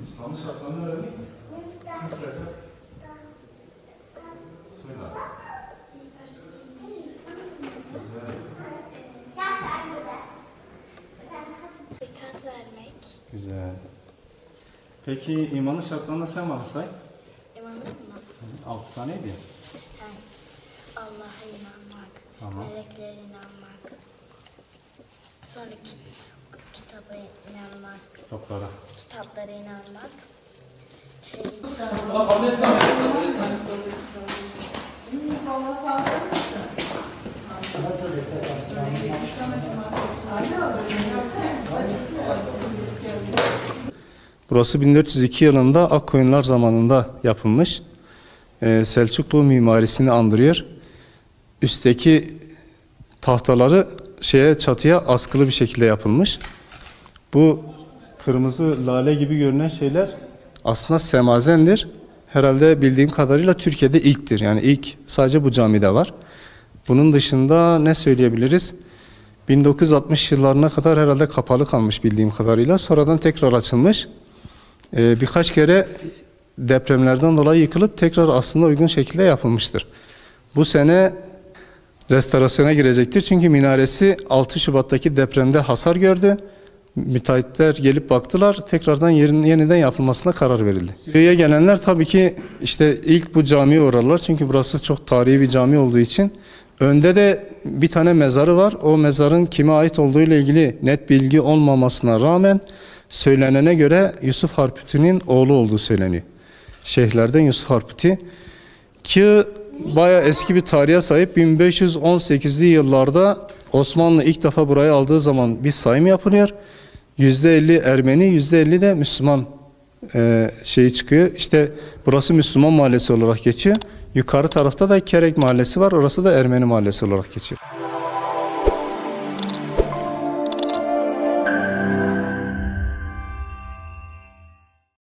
İslam'ın şartlarını öğrendik mi? Nasıl olacak? Söyle. Zekat vermek. Güzel. Peki imanın şartlarını sen bana say. İmanım mı? 6 taneydi. Yani Allah'a inanmak, Tamam. meleklere inanmak, sonra kitaba inanmak, kitaplara inanmak, Burası 1402 yılında Akkoyunlar zamanında yapılmış. Selçuklu mimarisini andırıyor. Üstteki tahtaları çatıya askılı bir şekilde yapılmış. Bu kırmızı lale gibi görünen şeyler aslında semazendir. Herhalde bildiğim kadarıyla Türkiye'de ilktir. Yani ilk sadece bu camide var. Bunun dışında ne söyleyebiliriz? 1960 yıllarına kadar herhalde kapalı kalmış bildiğim kadarıyla. Sonradan tekrar açılmış. Birkaç kere depremlerden dolayı yıkılıp tekrar aslında uygun şekilde yapılmıştır. Bu sene restorasyona girecektir. Çünkü minaresi 6 Şubat'taki depremde hasar gördü. Müteahhitler gelip baktılar. Tekrardan yeniden yapılmasına karar verildi. Buraya gelenler tabii ki işte ilk bu camiye uğrarlar. Çünkü burası çok tarihi bir cami olduğu için. Önde de bir tane mezarı var. O mezarın kime ait olduğu ile ilgili net bilgi olmamasına rağmen söylenene göre Yusuf Harputi'nin oğlu olduğu söyleniyor. Şeyhlerden Yusuf Harputi. Ki bayağı eski bir tarihe sahip. 1518'li yıllarda Osmanlı ilk defa burayı aldığı zaman bir sayım yapılıyor. %50 Ermeni, %50 de Müslüman çıkıyor. İşte burası Müslüman mahallesi olarak geçiyor. Yukarı tarafta da Kerek mahallesi var. Orası da Ermeni mahallesi olarak geçiyor.